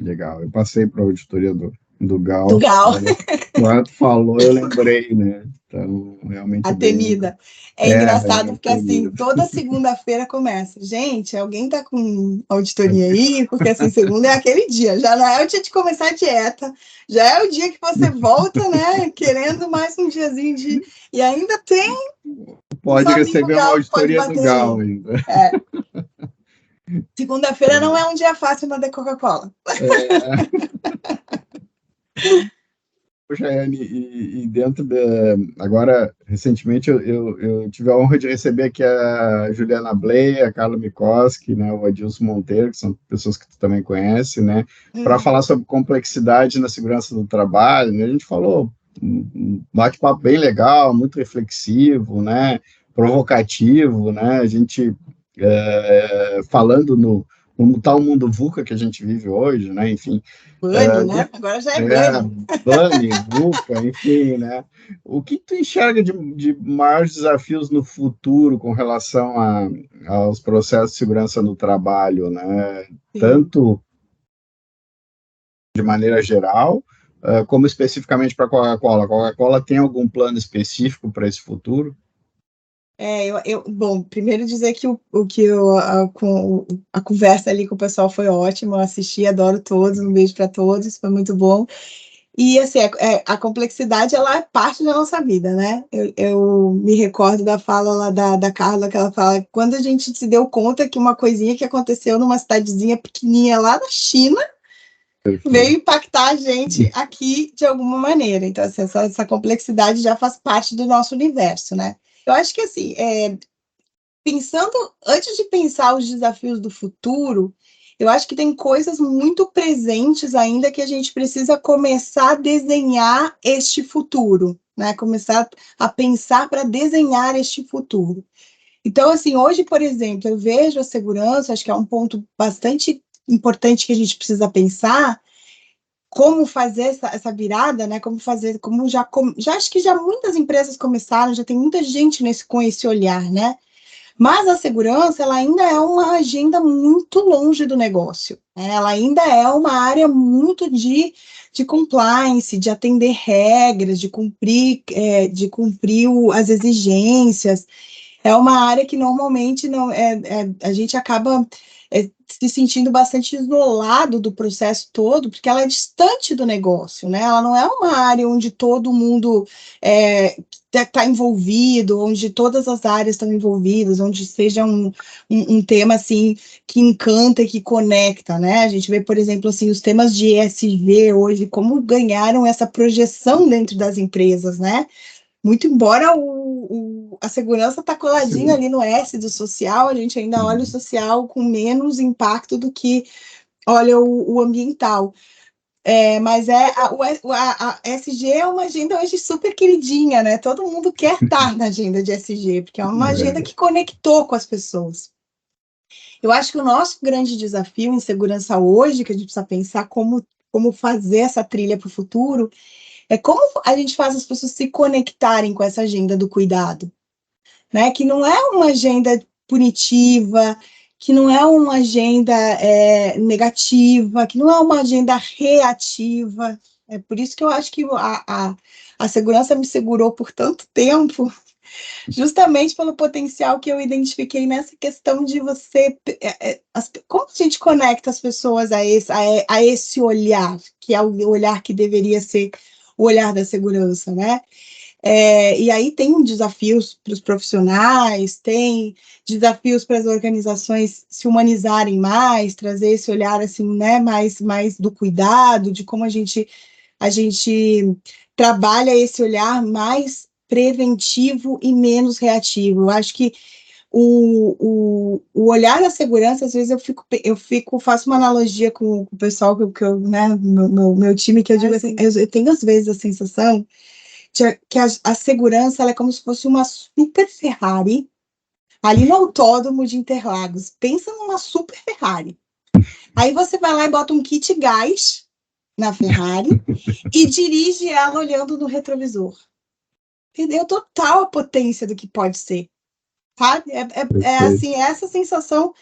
Legal. Eu passei para a auditoria do GAL. Legal. Quando tu falou, eu lembrei, né? Então, realmente A é bem. temida. É É, engraçado porque, assim, temido. toda segunda-feira começa. Gente, alguém tá com auditoria aí? Porque, assim, segunda é aquele dia. Já não é o dia de começar a dieta. Já é o dia que você volta, né? Querendo mais um diazinho de... E ainda tem uns Pode amigos receber uma gal que pode auditoria do bater GAL aí. ainda. É. Segunda-feira não é um dia fácil na The Coca-Cola. É, poxa, Anne, e dentro da. Agora, recentemente, eu tive a honra de receber aqui a Juliana Bley, a Carla Mikoski, né, o Adilson Monteiro, que são pessoas que tu também conhece, né, para falar sobre complexidade na segurança do trabalho. Né, a gente falou um bate-papo bem legal, muito reflexivo, né, provocativo, né, a gente falando no tal mundo VUCA que a gente vive hoje, né, enfim. Bunny, né? Agora já é Bunny. Bunny, VUCA, enfim, né? O que tu enxerga de maiores desafios no futuro com relação aos processos de segurança no trabalho, né? Sim. Tanto de maneira geral, como especificamente para a Coca-Cola. A Coca-Cola tem algum plano específico para esse futuro? Bom, primeiro dizer que a conversa ali com o pessoal foi ótima, eu assisti, adoro todos, um beijo para todos, foi muito bom. E, assim, a complexidade, ela é parte da nossa vida, né? Eu me recordo da fala lá da Carla, que ela fala, quando a gente se deu conta que uma coisinha que aconteceu numa cidadezinha pequenininha lá na China, veio impactar a gente aqui de alguma maneira. Então, assim, essa complexidade já faz parte do nosso universo, né? Eu acho que, assim, antes de pensar os desafios do futuro, eu acho que tem coisas muito presentes ainda que a gente precisa começar a desenhar este futuro, né? Começar a pensar para desenhar este futuro. Então, assim, hoje, por exemplo, eu vejo a segurança, acho que é um ponto bastante importante que a gente precisa pensar, como fazer essa virada, né? Como fazer, já acho que já muitas empresas começaram, já tem muita gente com esse olhar, né? Mas a segurança, ela ainda é uma agenda muito longe do negócio, né? Ela ainda é uma área muito de compliance, de atender regras, de cumprir as exigências. É uma área que normalmente não a gente acaba se sentindo bastante isolado do processo todo, porque ela é distante do negócio, né? Ela não é uma área onde todo mundo está envolvido, onde todas as áreas estão envolvidas, onde seja um tema assim que encanta e que conecta, né? A gente vê, por exemplo, assim, os temas de ESG hoje, como ganharam essa projeção dentro das empresas, né? Muito embora a segurança está coladinha Sim. ali no S do social, a gente ainda olha o social com menos impacto do que olha o ambiental. Mas a SG é uma agenda hoje super queridinha, né? Todo mundo quer estar na agenda de SG, porque é uma agenda que conectou com as pessoas. Eu acho que o nosso grande desafio em segurança hoje, que a gente precisa pensar como fazer essa trilha para o futuro, é como a gente faz as pessoas se conectarem com essa agenda do cuidado, né? Que não é uma agenda punitiva, que não é uma agenda negativa, que não é uma agenda reativa. É por isso que eu acho que a segurança me segurou por tanto tempo, justamente pelo potencial que eu identifiquei nessa questão de você. Como a gente conecta as pessoas a esse olhar, que é o olhar que deveria ser o olhar da segurança, né? E aí tem desafios para os profissionais, tem desafios para as organizações se humanizarem mais, trazer esse olhar assim, né, mais do cuidado, de como a gente trabalha esse olhar mais preventivo e menos reativo. Eu acho que o olhar da segurança, às vezes faço uma analogia com o pessoal que eu, né, meu time, que eu digo assim, eu tenho às vezes a sensação que a segurança ela é como se fosse uma super Ferrari ali no autódromo de Interlagos. Pensa numa super Ferrari. Aí você vai lá e bota um kit gás na Ferrari e dirige ela olhando no retrovisor. Entendeu? Total a potência do que pode ser. Sabe? Assim, essa sensação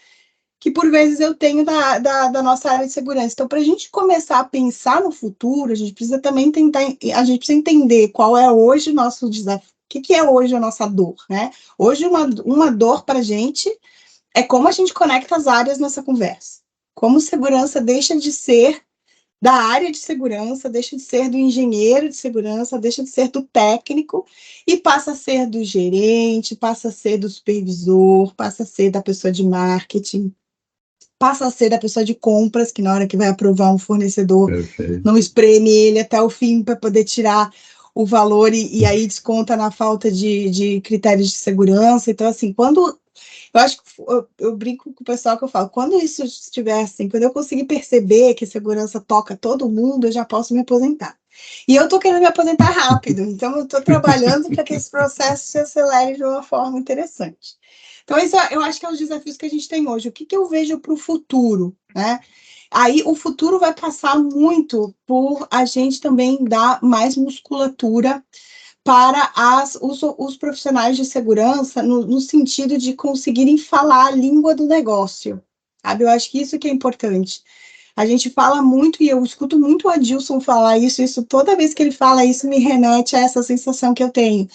que por vezes eu tenho da nossa área de segurança. Então, para a gente começar a pensar no futuro, a gente precisa também a gente precisa entender qual é hoje o nosso desafio, o que é hoje a nossa dor, né? Hoje, uma dor para a gente é como a gente conecta as áreas nessa conversa. Como segurança deixa de ser da área de segurança, deixa de ser do engenheiro de segurança, deixa de ser do técnico e passa a ser do gerente, passa a ser do supervisor, passa a ser da pessoa de marketing, passa a ser da pessoa de compras, que na hora que vai aprovar um fornecedor, não espreme ele até o fim para poder tirar o valor e aí desconta na falta de critérios de segurança. Então, assim, quando eu acho que eu brinco com o pessoal que eu falo, quando isso estiver assim, quando eu conseguir perceber que segurança toca todo mundo, eu já posso me aposentar. E eu estou querendo me aposentar rápido, então eu estou trabalhando para que esse processo se acelere de uma forma interessante. Então, isso eu acho que é os desafios que a gente tem hoje. O que eu vejo para o futuro, né? Aí o futuro vai passar muito por a gente também dar mais musculatura para os profissionais de segurança, no sentido de conseguirem falar a língua do negócio, sabe? Eu acho que isso que é importante. A gente fala muito, e eu escuto muito o Adilson falar isso toda vez que ele fala isso me remete a essa sensação que eu tenho,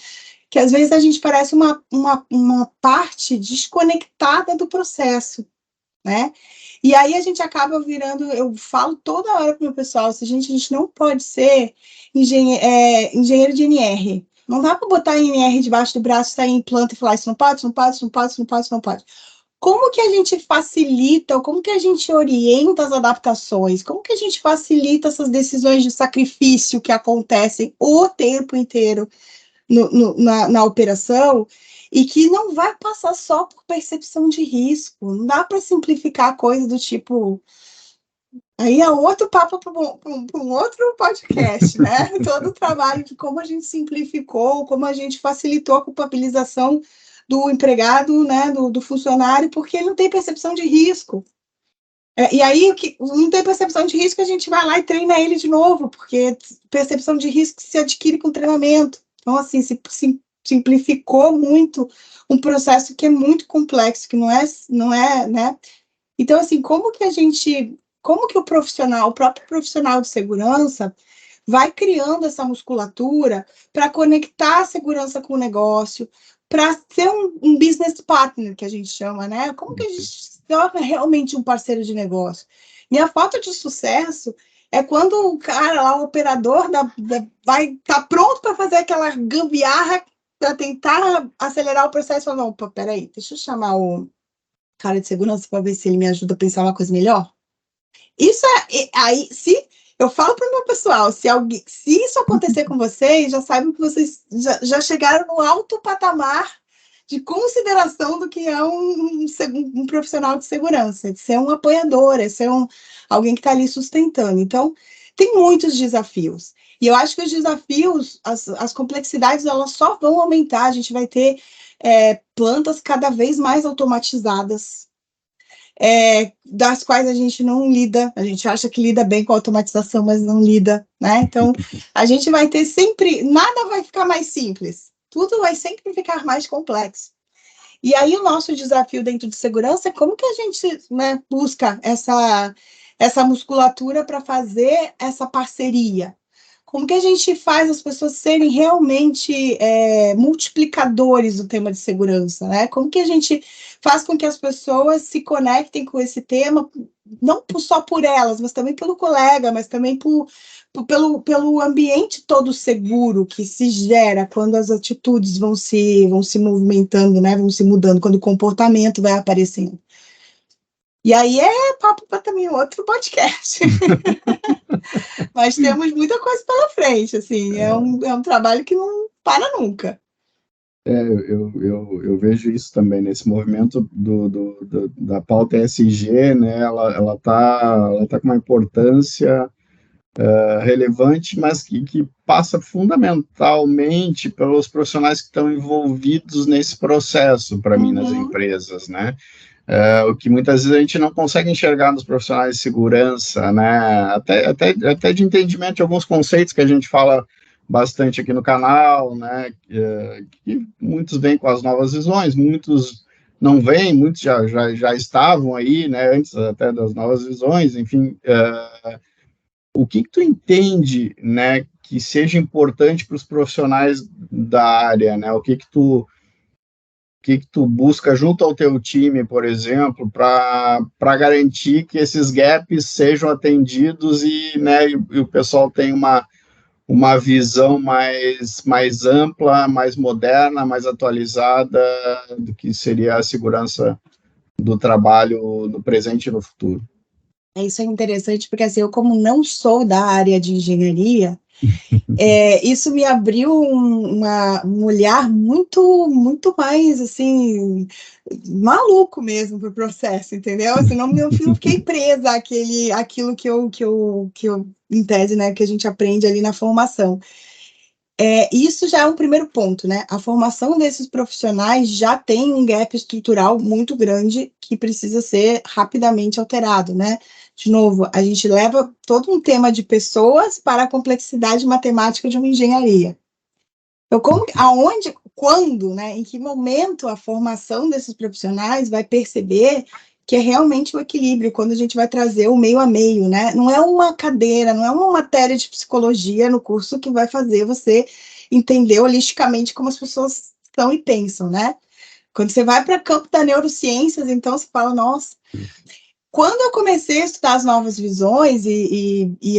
que às vezes a gente parece uma parte desconectada do processo, né? E aí a gente acaba virando, eu falo toda hora para o meu pessoal, assim, a gente não pode ser engenheiro de NR. Não dá para botar NR debaixo do braço, sair em planta e falar isso não pode, isso não pode, isso não pode, isso não pode, isso não pode. Como que a gente facilita, ou como que a gente orienta as adaptações? Como que a gente facilita essas decisões de sacrifício que acontecem o tempo inteiro na operação e que não vai passar só por percepção de risco. Não dá para simplificar a coisa do tipo. Aí é outro papo para um outro podcast, né? Todo o trabalho de como a gente simplificou, como a gente facilitou a culpabilização do empregado, né, do funcionário, porque ele não tem percepção de risco. E aí, não tem percepção de risco, a gente vai lá e treina ele de novo, porque percepção de risco se adquire com treinamento. Então, assim, se simplificou muito um processo que é muito complexo, que não é, né? Então, assim, como que o próprio profissional de segurança, vai criando essa musculatura para conectar a segurança com o negócio, para ser um business partner, que a gente chama, né? Como que a gente se torna realmente um parceiro de negócio? Minha falta de sucesso é quando o cara lá, o operador, vai estar pronto para fazer aquela gambiarra para tentar acelerar o processo e falar, não, opa, peraí, deixa eu chamar o cara de segurança para ver se ele me ajuda a pensar uma coisa melhor. Isso aí, se eu falo para o meu pessoal, se isso acontecer com vocês, já sabem que vocês já chegaram no alto patamar de consideração do que é um profissional de segurança, de ser um apoiador, de ser alguém que está ali sustentando. Então, tem muitos desafios. E eu acho que os desafios, as complexidades, elas só vão aumentar. A gente vai ter plantas cada vez mais automatizadas, das quais a gente não lida, a gente acha que lida bem com a automatização, mas não lida, né? Então, a gente vai ter sempre, nada vai ficar mais simples, tudo vai sempre ficar mais complexo. E aí o nosso desafio dentro de segurança é como que a gente, né, busca essa musculatura para fazer essa parceria. Como que a gente faz as pessoas serem realmente multiplicadores do tema de segurança, né? Como que a gente faz com que as pessoas se conectem com esse tema, não só por elas, mas também pelo colega, mas também pelo ambiente todo seguro que se gera quando as atitudes vão se movimentando, né? Vão se mudando, quando o comportamento vai aparecendo. E aí é papo para também outro podcast. Mas temos muita coisa pela frente, assim, é um trabalho que não para nunca. Eu vejo isso também nesse movimento da pauta ESG, né? Ela tá com uma importância relevante, mas que passa fundamentalmente pelos profissionais que estão envolvidos nesse processo, para mim, nas empresas, né? O que muitas vezes a gente não consegue enxergar nos profissionais de segurança, né? Até de entendimento de alguns conceitos que a gente fala bastante aqui no canal, né? Que muitos vêm com as novas visões, muitos não vêm, muitos já estavam aí, né? Antes até das novas visões, enfim. O que tu entende, né? Que seja importante para os profissionais da área, né? O que tu busca junto ao teu time, por exemplo, para garantir que esses gaps sejam atendidos né, e o pessoal tenha uma visão mais ampla, mais moderna, mais atualizada do que seria a segurança do trabalho no presente e no futuro. Isso é interessante, porque assim, eu como não sou da área de engenharia, isso me abriu um olhar muito mais, assim, maluco mesmo para o processo, entendeu? Assim, não fiquei presa àquilo que eu, em tese, né, que a gente aprende ali na formação. Isso já é um primeiro ponto, né? A formação desses profissionais já tem um gap estrutural muito grande que precisa ser rapidamente alterado, né? De novo, a gente leva todo um tema de pessoas para a complexidade matemática de uma engenharia. Então, quando, né? Em que momento a formação desses profissionais vai perceber que é realmente o equilíbrio, quando a gente vai trazer o meio a meio, né? Não é uma cadeira, não é uma matéria de psicologia no curso que vai fazer você entender holisticamente como as pessoas são e pensam, né? Quando você vai para o campo da neurociências, então você fala, nossa. Quando eu comecei a estudar as novas visões,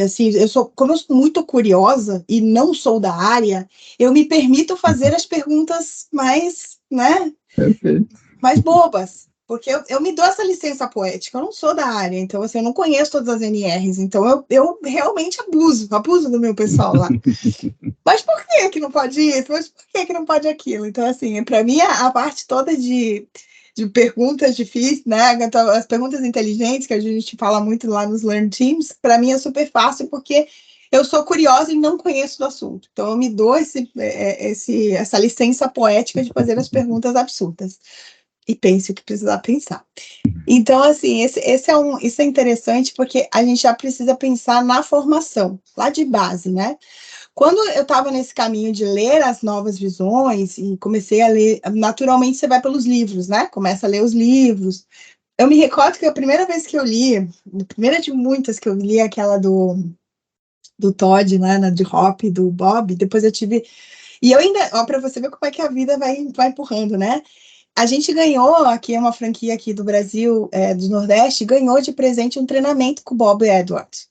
assim, como eu sou muito curiosa e não sou da área, eu me permito fazer as perguntas mais, né, Perfeito. mais bobas, porque eu me dou essa licença poética, eu não sou da área, então assim, eu não conheço todas as NRs, então eu realmente abuso do meu pessoal lá. Mas por que não pode isso? Mas por que não pode aquilo? Então, assim, para mim, a parte toda de perguntas difíceis, né? Então, as perguntas inteligentes, que a gente fala muito lá nos Learn Teams, para mim é super fácil, porque eu sou curiosa e não conheço do assunto. Então, eu me dou essa licença poética de fazer as perguntas absurdas. E pense o que precisar pensar. Então, assim, isso é interessante, porque a gente já precisa pensar na formação, lá de base, né? Quando eu estava nesse caminho de ler as novas visões e comecei a ler, naturalmente você vai pelos livros, né? Começa a ler os livros. Eu me recordo que a primeira vez que eu li, a primeira de muitas que eu li, aquela do Todd, né? De Hop, do Bob, depois eu tive. E eu ainda, ó, para você ver como é que a vida vai empurrando, né? A gente ganhou, aqui é uma franquia aqui do Brasil, do Nordeste, ganhou de presente um treinamento com o Bob Edwards,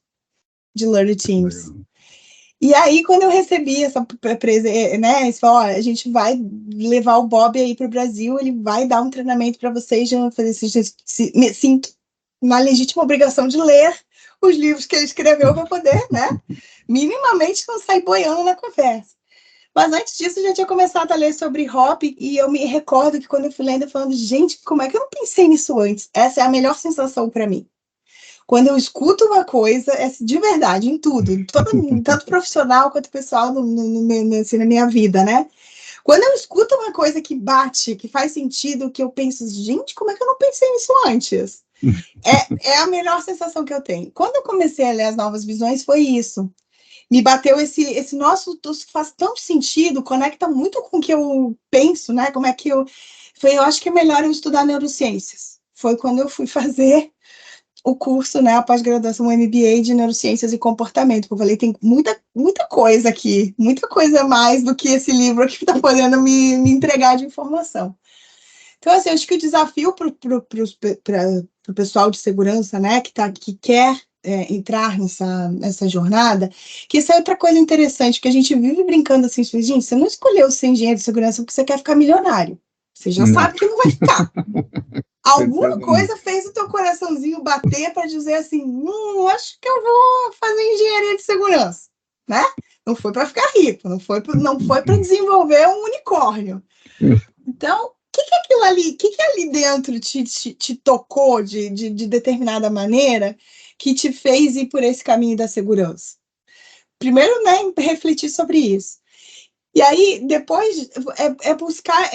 de Learning Teams. E aí, quando eu recebi essa né, eles falaram, a gente vai levar o Bob aí para o Brasil, ele vai dar um treinamento para vocês, já fazer me sinto na legítima obrigação de ler os livros que ele escreveu para poder, né, minimamente não sair boiando na conversa. Mas antes disso, eu já tinha começado a ler sobre Hop, e eu me recordo que quando eu fui lendo, eu falando, gente, como é que eu não pensei nisso antes? Essa é a melhor sensação para mim. Quando eu escuto uma coisa, é de verdade, em tudo, tanto profissional quanto pessoal assim, na minha vida, né? Quando eu escuto uma coisa que bate, que faz sentido, que eu penso, gente, como é que eu não pensei nisso antes? É a melhor sensação que eu tenho. Quando eu comecei a ler as novas visões, foi isso. Me bateu esse nosso, faz tanto sentido, conecta muito com o que eu penso, né? Como é que eu acho que é melhor eu estudar neurociências. Foi quando eu fui fazer o curso, né, a pós-graduação, o MBA de Neurociências e Comportamento, porque eu falei, tem muita coisa aqui, muita coisa a mais do que esse livro aqui que está podendo me entregar de informação. Então, assim, eu acho que o desafio para o pessoal de segurança, né, que quer entrar nessa jornada, que isso é outra coisa interessante, que a gente vive brincando assim, gente, você não escolheu ser engenheiro de segurança porque você quer ficar milionário. Você já sabe que não vai ficar. Alguma coisa fez o teu coraçãozinho bater para dizer assim, acho que eu vou fazer engenharia de segurança, né? Não foi para ficar rico, não foi para desenvolver um unicórnio. Então, o que aquilo ali, que ali dentro te tocou de determinada maneira que te fez ir por esse caminho da segurança? primeiro, né, refletir sobre isso. E aí, depois, buscar...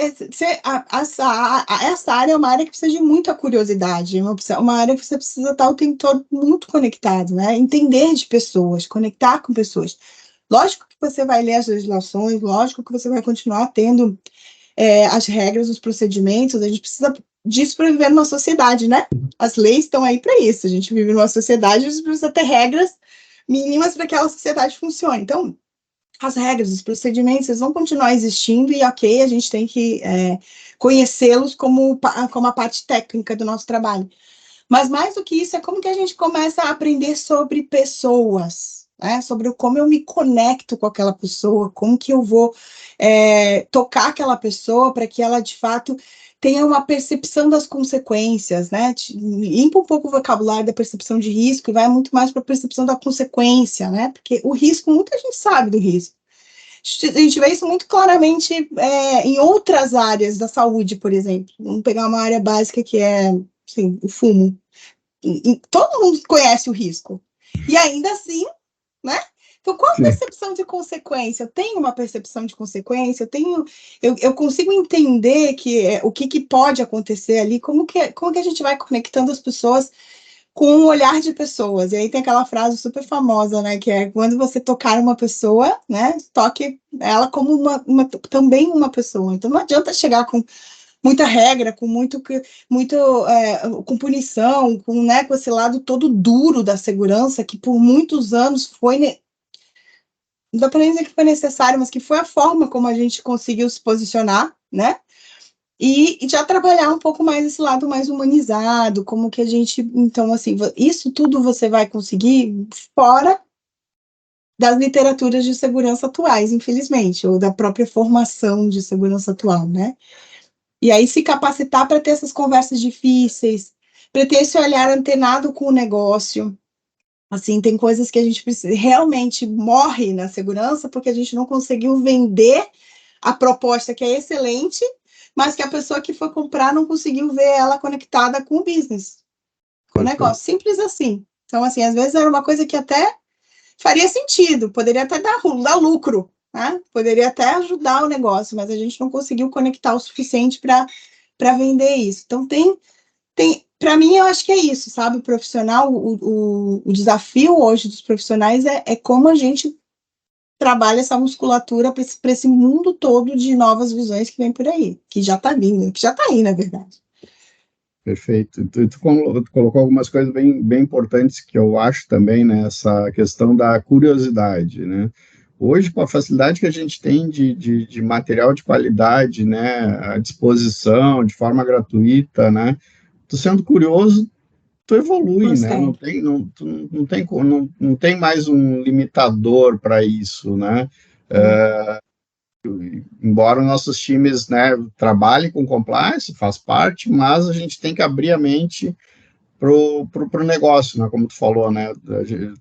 essa área é uma área que precisa de muita curiosidade, uma área que você precisa estar o tempo todo muito conectado, né? Entender de pessoas, conectar com pessoas. Lógico que você vai ler as legislações, lógico que você vai continuar tendo as regras, os procedimentos, a gente precisa disso para viver numa sociedade, né? As leis estão aí para isso, a gente vive numa sociedade, a gente precisa ter regras mínimas para que aquela sociedade funcione. Então, as regras, os procedimentos, eles vão continuar existindo e, ok, a gente tem que conhecê-los como a parte técnica do nosso trabalho. Mas mais do que isso, é como que a gente começa a aprender sobre pessoas, né? Sobre como eu me conecto com aquela pessoa, como que eu vou tocar aquela pessoa para que ela, de fato, tenha uma percepção das consequências, né? Limpa um pouco o vocabulário da percepção de risco e vai muito mais para a percepção da consequência, né? Porque o risco, muita gente sabe do risco. A gente vê isso muito claramente em outras áreas da saúde, por exemplo. Vamos pegar uma área básica que é assim, o fumo. Todo mundo conhece o risco. E ainda assim, né? Então, qual a percepção de consequência? Eu tenho uma percepção de consequência, eu consigo entender o que pode acontecer ali, como que a gente vai conectando as pessoas com o olhar de pessoas. E aí tem aquela frase super famosa, né, que é quando você tocar uma pessoa, né, toque ela como também uma pessoa. Então não adianta chegar com muita regra, com com punição, com esse lado todo duro da segurança, que por muitos anos foi, não dá para dizer que foi necessário, mas que foi a forma como a gente conseguiu se posicionar, né? E já trabalhar um pouco mais esse lado mais humanizado, como que a gente, então, assim, isso tudo você vai conseguir fora das literaturas de segurança atuais, infelizmente, ou da própria formação de segurança atual, né? E aí se capacitar para ter essas conversas difíceis, para ter esse olhar antenado com o negócio. Assim, tem coisas que a gente realmente morre na segurança porque a gente não conseguiu vender a proposta que é excelente, mas que a pessoa que foi comprar não conseguiu ver ela conectada com o business, com o negócio. Simples assim. Então, assim, às vezes era uma coisa que até faria sentido, poderia até dar lucro, né? Poderia até ajudar o negócio, mas a gente não conseguiu conectar o suficiente para vender isso. Então, para mim, eu acho que é isso, sabe? O profissional, o desafio hoje dos profissionais é como a gente trabalha essa musculatura para esse mundo todo de novas visões que vem por aí, que já está vindo, que já está aí, na verdade. Perfeito. Tu colocou algumas coisas bem importantes que eu acho também, né? Essa questão da curiosidade, né? Hoje, com a facilidade que a gente tem de material de qualidade, né, à disposição, de forma gratuita, né? Tu sendo curioso, tu evolui, né? Não tem mais um limitador para isso, né? Embora nossos times, né, trabalhem com compliance, faz parte, mas a gente tem que abrir a mente pro negócio, né, como tu falou, né,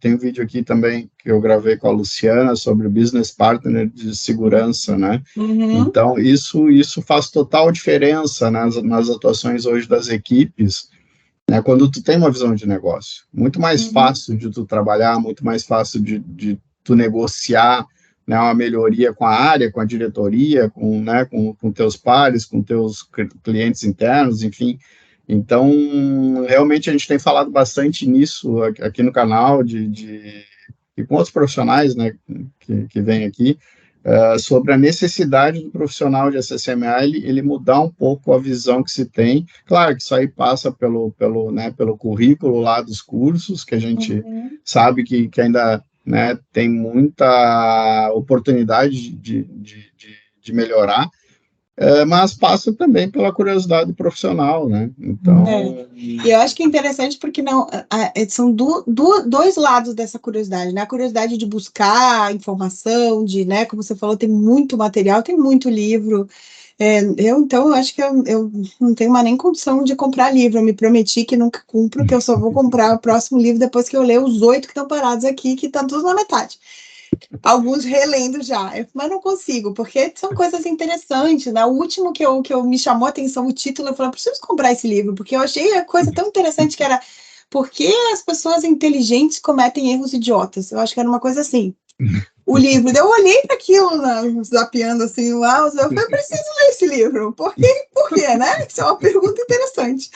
tem um vídeo aqui também que eu gravei com a Luciana sobre business partner de segurança, né, então isso faz total diferença nas atuações hoje das equipes, né, quando tu tem uma visão de negócio, muito mais fácil de tu trabalhar, muito mais fácil de tu negociar, né, uma melhoria com a área, com a diretoria, com teus pares, com teus clientes internos, enfim. Então, realmente a gente tem falado bastante nisso aqui no canal, e com outros profissionais, né, que vêm aqui, sobre a necessidade do profissional de SSMA ele mudar um pouco a visão que se tem. Claro que isso aí passa pelo currículo lá dos cursos, que a gente sabe que ainda, né, tem muita oportunidade de melhorar, mas passa também pela curiosidade profissional, né? Então... E eu acho que é interessante porque são dois lados dessa curiosidade, né? A curiosidade de buscar informação, né, como você falou, tem muito material, tem muito livro. Então, eu acho que eu não tenho mais nem condição de comprar livro. Eu me prometi que nunca cumpro, que eu só vou comprar o próximo livro depois que eu ler os 8 que estão parados aqui, que estão todos na metade. Alguns relendo já, mas não consigo, porque são coisas interessantes, né? O último que me chamou a atenção, o título, eu falei, preciso comprar esse livro, porque eu achei a coisa tão interessante que era por que as pessoas inteligentes cometem erros idiotas? Eu acho que era uma coisa assim. o livro. Eu olhei para aquilo, zapeando assim, uau, eu falei, eu preciso ler esse livro. Por quê, né? Isso é uma pergunta interessante.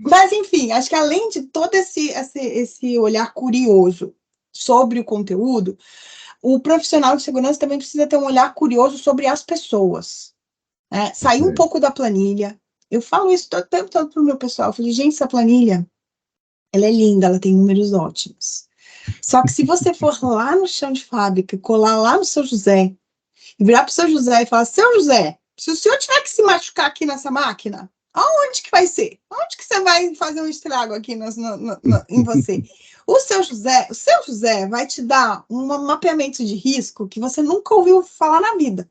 Mas, enfim, acho que além de todo esse olhar curioso sobre o conteúdo, o profissional de segurança também precisa ter um olhar curioso sobre as pessoas. Né? Sair um pouco da planilha. Eu falo isso todo tempo todo para o meu pessoal. Eu falei, gente, essa planilha, ela é linda, ela tem números ótimos. Só que se você for lá no chão de fábrica, colar lá no seu José, e virar para o seu José e falar, seu José, se o senhor tiver que se machucar aqui nessa máquina, aonde que vai ser? Aonde que você vai fazer um estrago aqui em você? O seu José vai te dar um mapeamento de risco que você nunca ouviu falar na vida,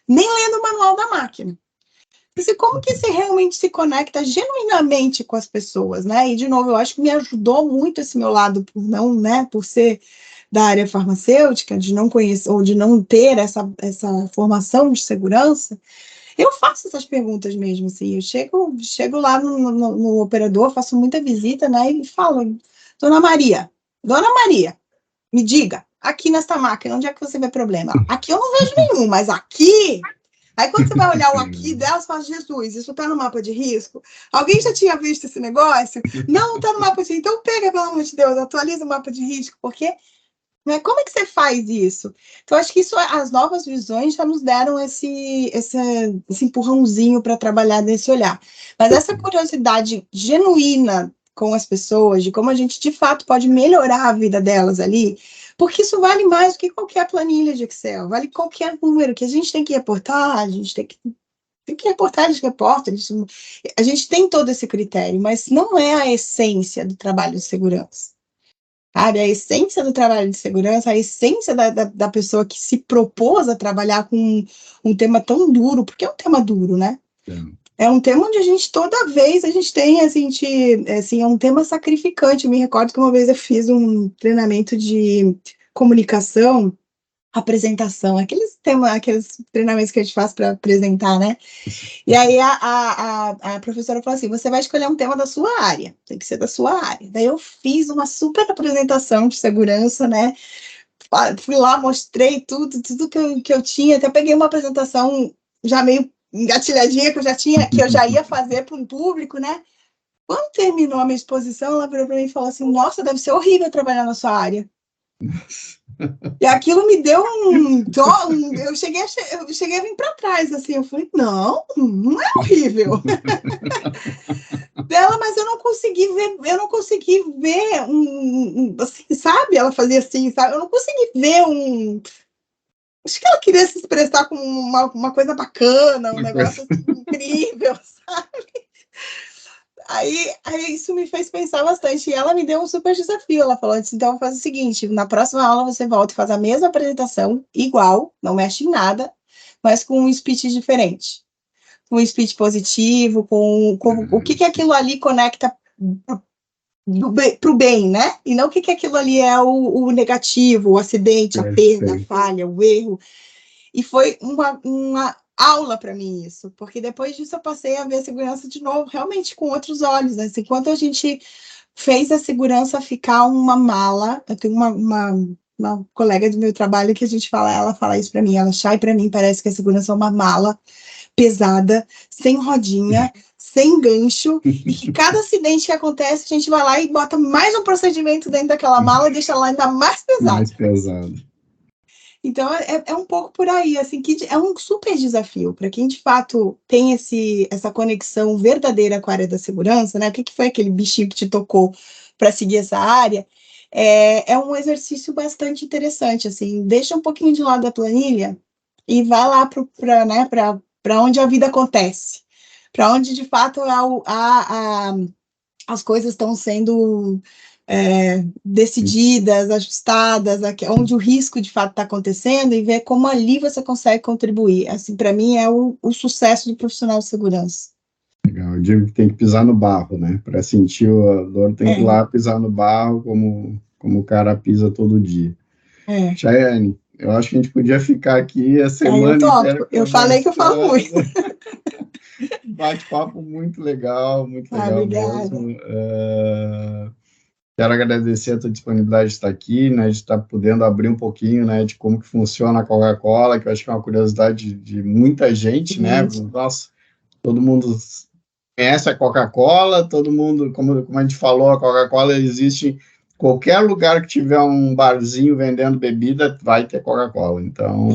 nem lendo o manual da máquina. Como que você realmente se conecta genuinamente com as pessoas, né? E, de novo, eu acho que me ajudou muito esse meu lado, por ser da área farmacêutica, de não conhecer, ou de não ter essa formação de segurança. Eu faço essas perguntas mesmo, assim, eu chego lá no operador, faço muita visita, né, e falo, Dona Maria, me diga, aqui nesta máquina, onde é que você vê problema? Aqui eu não vejo nenhum, mas aqui... Aí quando você vai olhar o aqui dela, você fala, Jesus, isso está no mapa de risco? Alguém já tinha visto esse negócio? Não está no mapa de risco. Então pega, pelo amor de Deus, atualiza o mapa de risco, porque... Como é que você faz isso? Então, acho que as novas visões já nos deram esse empurrãozinho para trabalhar nesse olhar. Mas essa curiosidade genuína com as pessoas, de como a gente, de fato, pode melhorar a vida delas ali, porque isso vale mais do que qualquer planilha de Excel, vale qualquer número que a gente tem que reportar, a gente tem que reportar, eles reportam, a gente tem todo esse critério, mas não é a essência do trabalho de segurança. Sabe, a essência do trabalho de segurança, a essência da pessoa que se propôs a trabalhar com um tema tão duro, porque é um tema duro, né? É um tema onde toda vez a gente tem, assim, é um tema sacrificante. Eu me recordo que uma vez eu fiz um treinamento de comunicação, apresentação, aqueles treinamentos que a gente faz para apresentar, né? E aí a professora falou assim, você vai escolher um tema da sua área, tem que ser da sua área. Daí eu fiz uma super apresentação de segurança, né? Fui lá, mostrei tudo que eu tinha, até peguei uma apresentação já meio engatilhadinha que eu já ia fazer para um público, né? Quando terminou a minha exposição, ela virou para mim e falou assim, nossa, deve ser horrível trabalhar na sua área. E aquilo me deu eu cheguei a vir para trás, assim, eu falei, não é horrível. Dela, mas eu não consegui ver assim, sabe? Ela fazia assim, sabe? Eu não consegui ver acho que ela queria se expressar como uma coisa bacana, um negócio assim, incrível, sabe? Aí isso me fez pensar bastante. E ela me deu um super desafio. Ela falou assim, então faz o seguinte, na próxima aula você volta e faz a mesma apresentação, igual, não mexe em nada, mas com um speech diferente. Com um speech positivo, com o que aquilo ali conecta para o bem, né? E não o que aquilo ali é o negativo, o acidente, a perda, a falha, o erro. E foi uma aula para mim isso, porque depois disso eu passei a ver a segurança de novo, realmente com outros olhos, né? Assim, enquanto a gente fez a segurança ficar uma mala, eu tenho uma colega do meu trabalho que ela fala isso para mim, ela Chay, para mim parece que a segurança é uma mala pesada, sem rodinha, sem gancho, e que cada acidente que acontece, a gente vai lá e bota mais um procedimento dentro daquela mala e deixa ela ainda mais pesada. Mais pesado. Então, é um pouco por aí, assim, que é um super desafio para quem, de fato, tem essa conexão verdadeira com a área da segurança, né? O que foi aquele bichinho que te tocou para seguir essa área? É um exercício bastante interessante, assim, deixa um pouquinho de lado a planilha e vai lá para onde a vida acontece, para onde, de fato, as coisas estão sendo decididas, ajustadas, onde o risco de fato está acontecendo e ver como ali você consegue contribuir. Assim, para mim, é o sucesso do profissional de segurança. Legal, eu digo que tem que pisar no barro, né? Para sentir a dor, tem que ir lá pisar no barro, como o cara pisa todo dia. Chayane, eu acho que a gente podia ficar aqui a semana inteira. Eu falei que eu falo muito. Bate-papo muito legal mesmo. Quero agradecer a tua disponibilidade de estar aqui, né, de estar podendo abrir um pouquinho, né, de como que funciona a Coca-Cola, que eu acho que é uma curiosidade de muita gente, né? Nossa, todo mundo conhece a Coca-Cola, todo mundo, como a gente falou, a Coca-Cola existe em qualquer lugar que tiver um barzinho vendendo bebida, vai ter Coca-Cola. Então,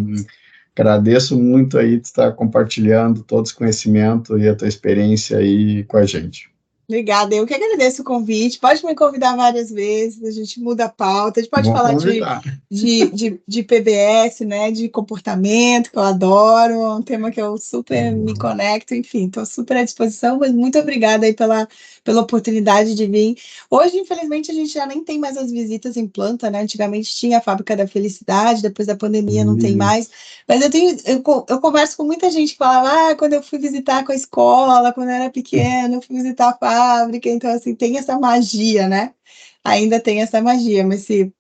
Exato. agradeço muito aí de estar compartilhando todo esse conhecimento e a tua experiência aí com a gente. Obrigada, eu que agradeço o convite. Pode me convidar várias vezes, a gente muda a pauta, a gente pode Vou falar convidar. de PBS, né? De comportamento, que eu adoro, é um tema que eu super me conecto, enfim, estou super à disposição, mas muito obrigada aí pela oportunidade de vir. Hoje, infelizmente, a gente já nem tem mais as visitas em planta, né? Antigamente tinha a Fábrica da Felicidade, depois da pandemia não tem mais. Mas eu converso com muita gente que falava, quando eu fui visitar com a escola, quando eu era pequena, eu fui visitar a fábrica, então assim, tem essa magia, né? Ainda tem essa magia, mas se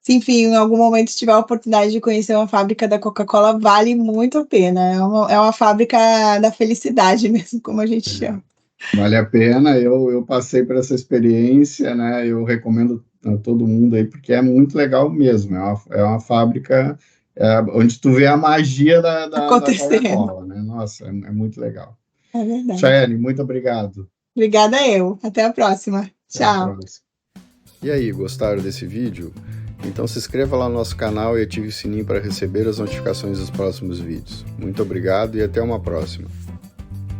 enfim, em algum momento tiver a oportunidade de conhecer uma fábrica da Coca-Cola, vale muito a pena. É uma fábrica da felicidade mesmo, como a gente chama. Vale a pena, eu passei por essa experiência, né? Eu recomendo a todo mundo aí, porque é muito legal mesmo. É uma fábrica onde tu vê a magia da Acontecendo. Coca-Cola, né? Nossa, é muito legal. É verdade. Chayane, muito obrigado. Obrigada eu. Até a próxima. Até a Tchau. próxima. E aí, gostaram desse vídeo? Então se inscreva lá no nosso canal e ative o sininho para receber as notificações dos próximos vídeos. Muito obrigado e até uma próxima.